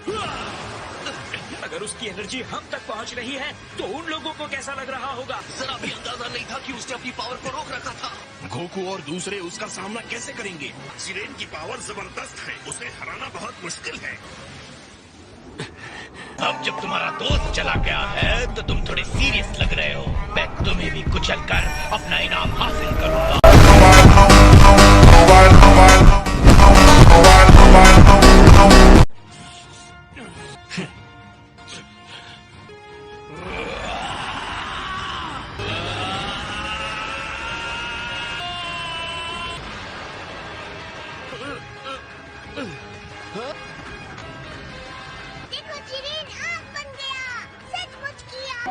अगर उसकी एनर्जी हम तक पहुंच रही है तो उन लोगों को कैसा लग रहा होगा? जरा भी अंदाजा नहीं था कि उसने अपनी पावर को रोक रखा था। गोकू और दूसरे उसका सामना कैसे करेंगे? जिरेन की पावर जबरदस्त है, उसे हराना बहुत मुश्किल है। अब जब तुम्हारा दोस्त चला गया है तो तुम थोड़े सीरियस लग रहे हो। मैं तुम्हें भी कुचल कर अपना इनाम हासिल करूंगा।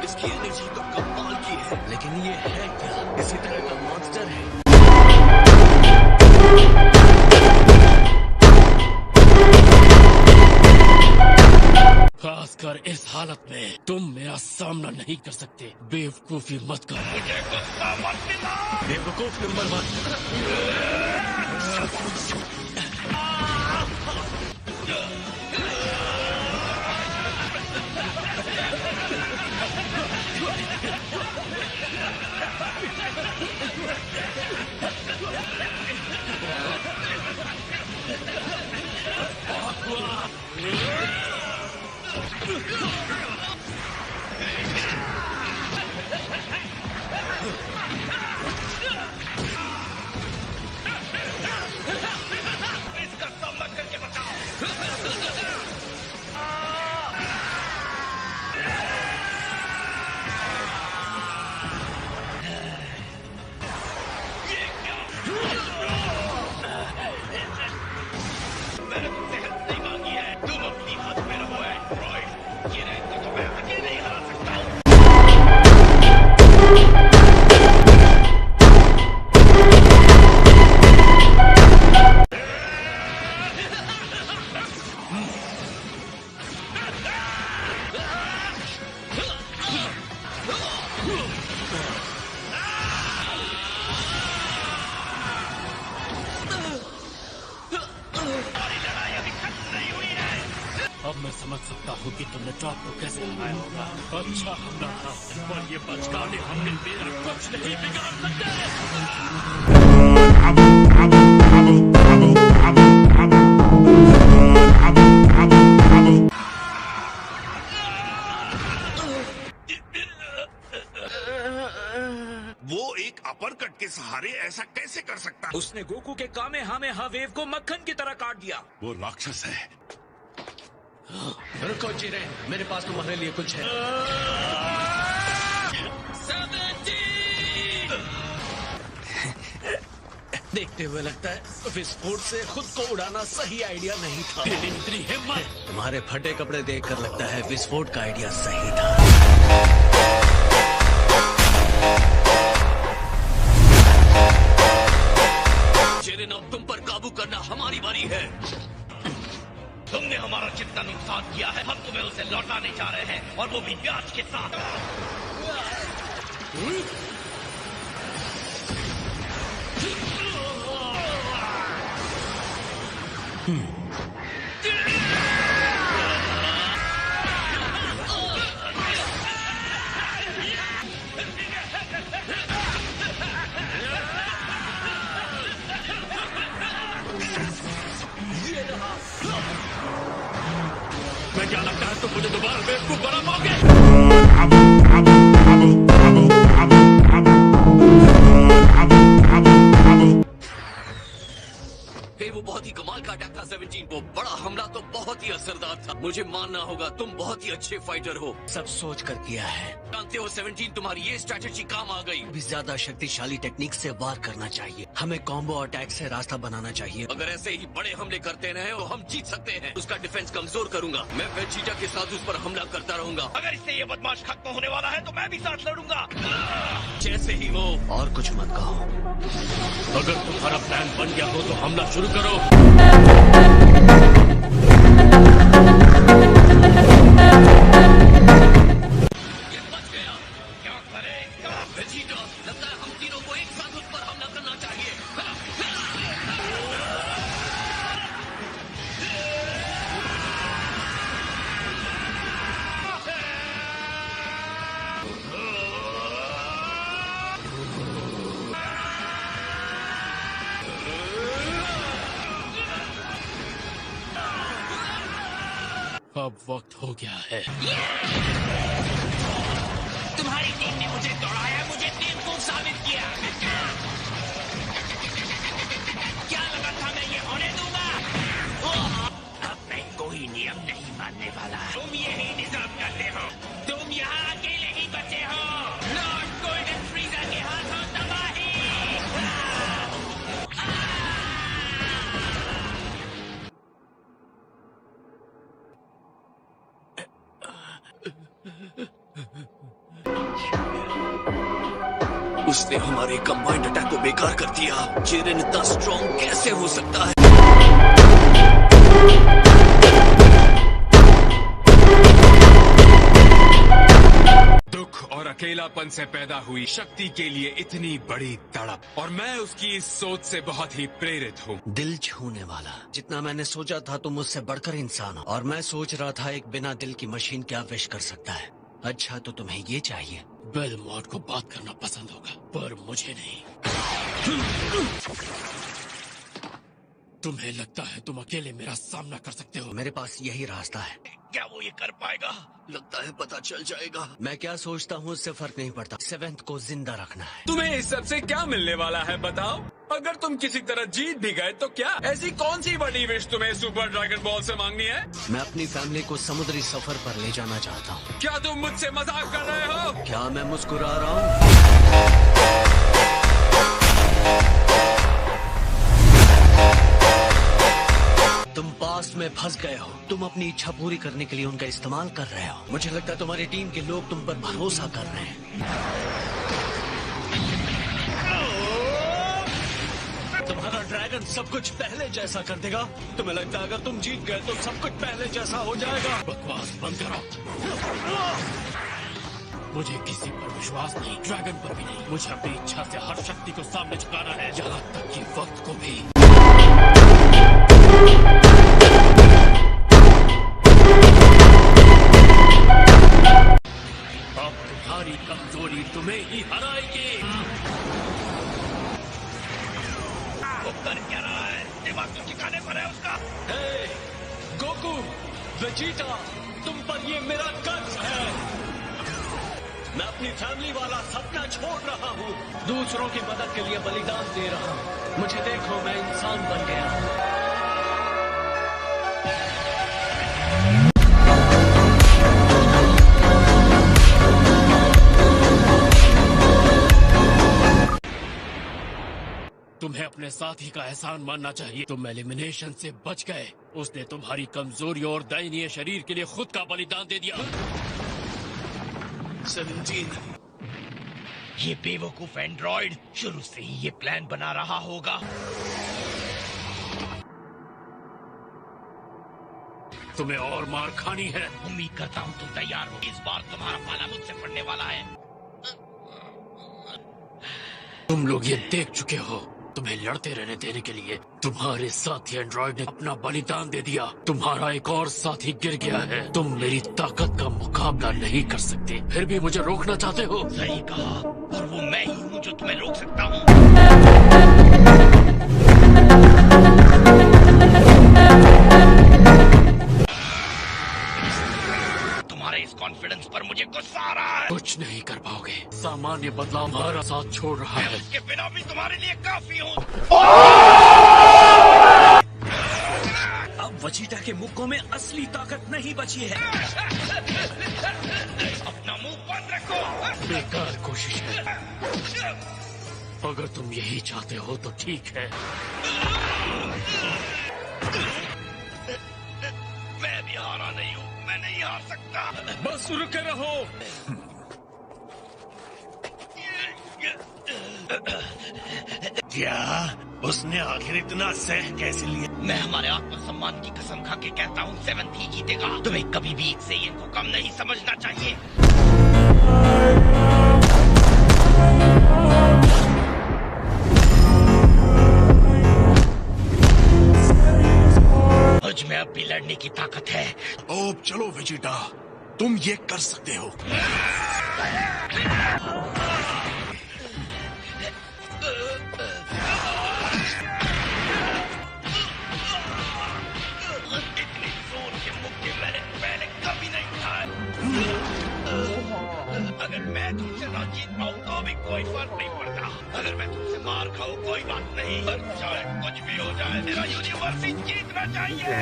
इसकी एनर्जी तो कमाल की है, लेकिन ये है क्या? इसी तरह का मॉन्स्टर है। खासकर इस हालत में तुम मेरा सामना नहीं कर सकते। बेवकूफी मत करो। मुझे गुस्सा मत दिलाओ। बेवकूफ नंबर 1। इसका सामना करके बताओ। मैंने तुमसे हेल्प नहीं मांगी है, तुम अपनी हाथ में रहो एंड्रॉइड। ये रैंक को तो मैं अकेले ही हरा सकता हूँ। अब मैं समझ सकता हूँ कि तुमने टॉप को कैसे हराया होगा। अच्छा हमला था, पर ये बचकाने हमने मेरा कुछ नहीं बिगाड़ सकते। वो एक अपरकट के सहारे ऐसा कैसे कर सकता? उसने गोकू के कामेहामेहा वेव को मक्खन की तरह काट दिया। वो राक्षस है। रुको जिरेन, मेरे पास तुम्हारे लिए कुछ है। देखते हुए लगता है विस्फोट से खुद को उड़ाना सही आइडिया नहीं था। इतनी हिम्मत! तुम्हारे फटे कपड़े देखकर लगता है विस्फोट का आइडिया सही था। जिरेन, अब तुम पर काबू करना हमारी बारी है। तुमने हमारा जितना नुकसान किया है, हम तुम्हें उसे लौटाने जा रहे हैं, और वो भी ब्याज के साथ। मैं क्या लगता है तुम मुझे दोबारा बेवकूफ बना पाओगे? वो बहुत ही कमाल का अटैक था 17। वो बड़ा हमला तो बहुत ही असरदार था। मुझे मानना होगा तुम बहुत ही अच्छे फाइटर हो। सब सोच कर किया है। जानते हो 17, तुम्हारी ये स्ट्रैटेजी काम आ गई। भी ज्यादा शक्तिशाली टेक्निक से वार करना चाहिए। हमें कॉम्बो अटैक से रास्ता बनाना चाहिए। अगर ऐसे ही बड़े हमले करते रहे तो हम जीत सकते हैं। उसका डिफेंस कमजोर करूंगा। मैं वेजिटा के साथ उस पर हमला करता रहूंगा। अगर इससे ये बदमाश खत्म होने वाला है तो मैं भी साथ लड़ूंगा। जैसे ही हो। और कुछ मत कहो। अगर तुम्हारा प्लान बन गया हो तो हमला शुरू करो। लगता है हम तीनों को एक साथ उस पर हमला करना चाहिए। अब वक्त हो गया है। तुम्हारी टीम ने मुझे दौड़ाया, मुझे बेवकूफ साबित किया। क्या लगा था मैं ये होने दूंगा? अब मैं कोई नियम नहीं मानने वाला। तुम यही डिजर्व करते हो। तुम यहाँ अकेले ही बचे हो। लॉर्ड गोल्डन फ्रीजर के हाथों तबाही। उसने हमारे कंबाइंड अटैक को बेकार कर दिया। जिरेन इतना स्ट्रॉन्ग कैसे हो सकता है? दुख और अकेलापन से पैदा हुई शक्ति के लिए इतनी बड़ी तड़प, और मैं उसकी इस सोच से बहुत ही प्रेरित हूँ। दिल छूने वाला। जितना मैंने सोचा था तुम मुझसे बढ़कर इंसान हो, और मैं सोच रहा था एक बिना दिल की मशीन क्या विश कर सकता है। अच्छा तो तुम्हें ये चाहिए। बेलमोंट को बात करना पसंद होगा, पर मुझे नहीं। तुम्हें लगता है तुम अकेले मेरा सामना कर सकते हो? मेरे पास यही रास्ता है। क्या वो ये कर पाएगा? लगता है पता चल जाएगा। मैं क्या सोचता हूँ उससे फर्क नहीं पड़ता। सेवेंथ को जिंदा रखना है। तुम्हें इस सब से क्या मिलने वाला है बताओ? अगर तुम किसी तरह जीत भी गए तो क्या? ऐसी कौन सी बड़ी विश तुम्हें सुपर ड्रैगन बॉल से मांगनी है? मैं अपनी फैमिली को समुद्री सफर पर ले जाना चाहता हूँ। क्या तुम मुझसे मजाक कर रहे हो? क्या मैं मुस्कुरा रहा हूँ? तुम पास में फंस गए हो। तुम अपनी इच्छा पूरी करने के लिए उनका इस्तेमाल कर रहे हो। मुझे लगता है तुम्हारी टीम के लोग तुम पर भरोसा कर रहे हैं। तुम्हारा ड्रैगन सब कुछ पहले जैसा कर देगा। तुम्हें लगता है अगर तुम जीत गए तो सब कुछ पहले जैसा हो जाएगा? बकवास बंद करो। मुझे किसी पर विश्वास नहीं, ड्रैगन पर भी नहीं। मुझे अपनी इच्छा से हर शक्ति को सामने झुकाना है, यहाँ तक कि वक्त को भी। अब तुम्हारी कमजोरी तुम्हें ही हराएगी। वो कर क्या रहा है? दिमाग तो ठिकाने पर है उसका। हे, गोकू, वेजिटा, तुम पर ये मेरा कर्ज है। मैं अपनी फैमिली वाला सपना छोड़ रहा हूँ। दूसरों की मदद के लिए बलिदान दे रहा हूँ। मुझे देखो, मैं इंसान बन गया हूँ। तुम्हें अपने साथी का एहसान मानना चाहिए। तुम एलिमिनेशन से बच गए। उसने तुम्हारी कमजोरी और दयनीय शरीर के लिए खुद का बलिदान दे दिया। 17। ये बेवकूफ एंड्रॉइड शुरू से ही ये प्लान बना रहा होगा। तुम्हें और मार खानी है। उम्मीद करता हूँ तुम तैयार हो। इस बार तुम्हारा पाला मुझसे पड़ने वाला है। तुम लोग ये देख चुके हो। तुम्हें लड़ते रहने देने के लिए तुम्हारे साथी एंड्रॉइड ने अपना बलिदान दे दिया। तुम्हारा एक और साथी गिर गया है। तुम मेरी ताकत का मुकाबला नहीं कर सकते, फिर भी मुझे रोकना चाहते हो। सही कहा, और वो मैं ही हूँ जो तुम्हें रोक सकता हूँ। तुम्हारे इस कॉन्फिडेंस पर मुझे गुस्सा आ रहा है। कुछ नहीं कर पाओगे। सामान्य बदलाव हमारा साथ छोड़ रहा है। उसके बिना भी तुम्हारे लिए काफी हूँ। अब वजीटा के मुक्कों में असली ताकत नहीं बची है। अपना मुंह बंद रखो। बेकार कोशिश है। अगर तुम यही चाहते हो तो ठीक है। मैं भी हारा नहीं हूँ। मैं नहीं हार सकता। बस रुके रहो। क्या उसने आखिर इतना सह कैसे लिया? मैं हमारे आत्मसम्मान की कसम खा के कहता हूँ 7 ही जीतेगा। तुम्हें कभी भी एक से को कम नहीं समझना चाहिए। मुझ में अब भी लड़ने की ताकत है। अब चलो वेजिटा, तुम ये कर सकते हो। इतनी जोर के मुक्के मैंने मैं तुमसे ना जीत पाऊँ तो भी कोई फर्क नहीं पड़ता। अगर मैं तुमसे मार खाऊं कोई बात नहीं, पर चाहे कुछ भी हो जाए मेरा यूनिवर्स ही जीतना चाहिए।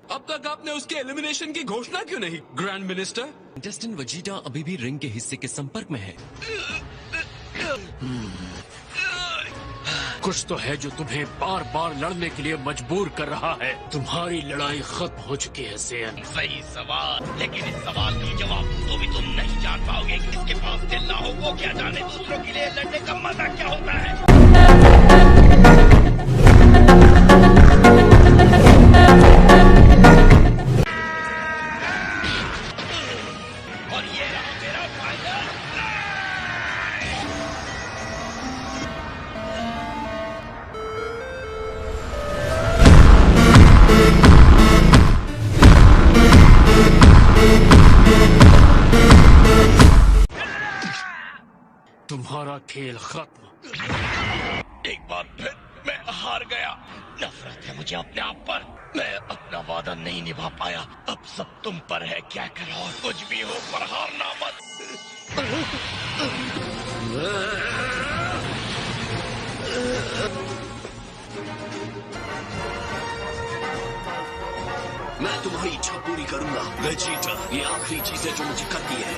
अब तक आपने उसके एलिमिनेशन की घोषणा क्यों नहीं, ग्रैंड मिनिस्टर? कंटेस्टेंट वेजिटा अभी भी रिंग के हिस्से के संपर्क में है। कुछ तो है जो तुम्हें बार बार लड़ने के लिए मजबूर कर रहा है। तुम्हारी लड़ाई खत्म हो चुकी है ज़ेन। सही सवाल, लेकिन इस सवाल की जवाब तो भी तुम नहीं जान पाओगे। किसके पास दिल ना हो वो क्या जाने दूसरों के लिए लड़ने का मजा क्या होता है। और ये रहा मेरा फाइनल। तुम्हारा खेल खत्म। एक बार फिर मैं हार गया। नफरत है मुझे अपने आप पर। मैं अपना वादा नहीं निभा पाया। अब सब तुम पर है, क्या करो और कुछ भी हो पर हारना मत। मैं तुम्हारी इच्छा पूरी करूंगा वेजिटा। ये आखिरी चीज है जो मुझे करती है।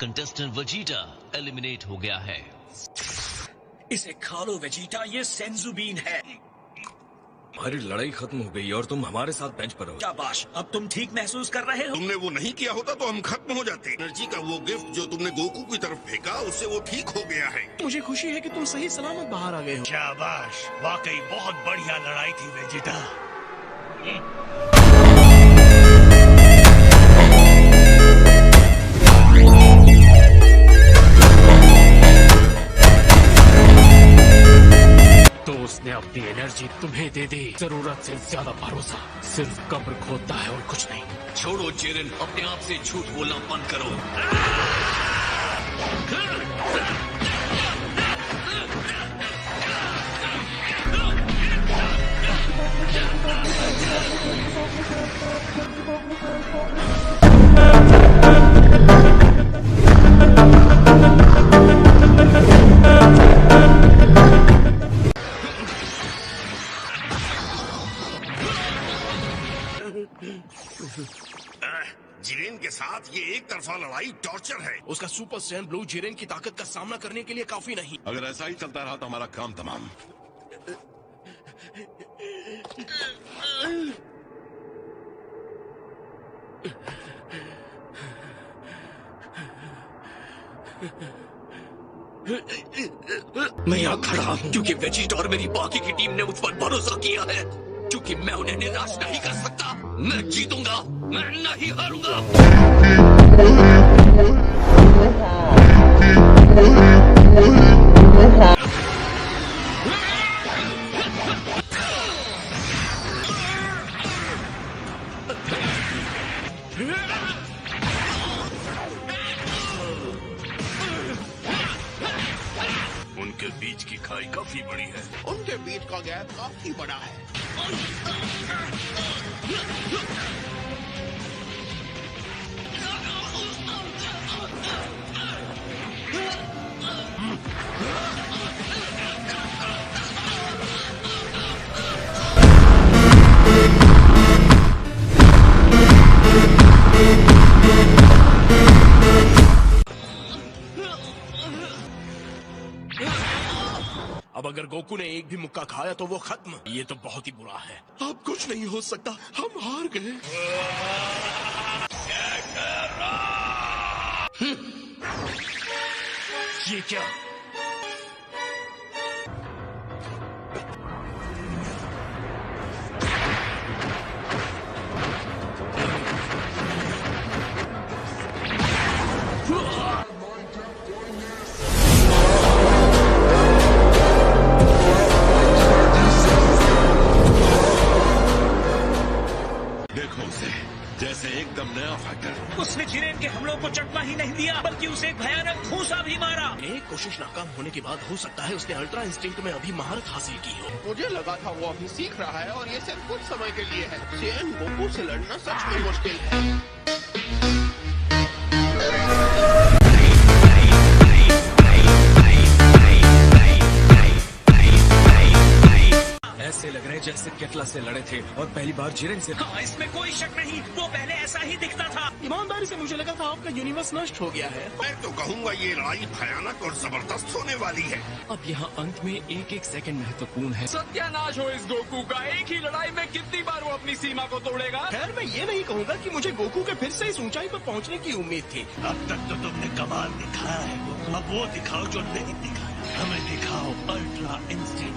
कंटेस्टेंट वेजिटा एलिमिनेट हो गया है। इसे खा लो वेजिटा, ये सेंजू बीन है। हमारी लड़ाई खत्म हो गई और तुम हमारे साथ बेंच पर हो। शाबाश, अब तुम ठीक महसूस कर रहे हो। तुमने वो नहीं किया होता तो हम खत्म हो जाते। एनर्जी का वो गिफ्ट जो तुमने गोकू की तरफ फेंका उससे वो ठीक हो गया है। मुझे खुशी है कि तुम सही सलामत बाहर आ गए हो। शाबाश, वाकई बहुत बढ़िया लड़ाई थी वेजिटा। तो उसने अपनी एनर्जी तुम्हें दे दी। जरूरत से ज्यादा भरोसा सिर्फ कब्र खोदता है और कुछ नहीं। छोड़ो जेरन, अपने आप से झूठ बोलना बंद करो। जिरेन के साथ ये एक तरफा लड़ाई टॉर्चर है। उसका सुपर स्ट्रेंथ ब्लू जिरेन की ताकत का सामना करने के लिए काफी नहीं। अगर ऐसा ही चलता रहा तो हमारा काम तमाम। मैं यहाँ खड़ा हूँ क्योंकि वेजिटा और मेरी बाकी की टीम ने मुझ पर भरोसा किया है। क्योंकि मैं उन्हें निराश नहीं कर सकता। मैं जीतूंगा, मैं नहीं हारूंगा। उनके बीच की खाई काफी बड़ी है। उनके बीच का गैप काफी बड़ा है। अब अगर गोकू ने एक भी मुक्का खाया तो वो खत्म। ये तो बहुत ही बुरा है। अब कुछ नहीं हो सकता, हम हार गए। ये क्या? हम लोग को चकमा ही नहीं दिया बल्कि उसे एक भयानक घूंसा भी मारा। एक कोशिश नाकाम होने के बाद हो सकता है उसने अल्ट्रा इंस्टिंक्ट में अभी महारत हासिल की हो। मुझे लगा था वो अभी सीख रहा है और ये सिर्फ कुछ समय के लिए है। सेन गोकू से लड़ना सच में मुश्किल है। ऐसे लग रहे जैसे केटला से लड़े थे और पहली बार जिरेन से। हाँ, इसमें कोई शक नहीं, वो पहले ऐसा ही दिखता था। ईमानदारी से मुझे लगा था आपका यूनिवर्स नष्ट हो गया है। मैं तो कहूँगा ये लड़ाई भयानक और जबरदस्त होने वाली है। अब यहाँ अंत में एक एक सेकंड महत्वपूर्ण है। सत्यानाश हो इस गोकू का। एक ही लड़ाई में कितनी बार वो अपनी सीमा को तोड़ेगा। खैर मैं ये नहीं कहूँगा कि मुझे गोकू के फिर से इस ऊंचाई पर पहुँचने की उम्मीद थी। अब तक तो तुमने कमाल दिखाया है, अब वो दिखाओ जो नहीं दिखाया। हमें दिखाओ अल्ट्रा इंस्टिंक्ट।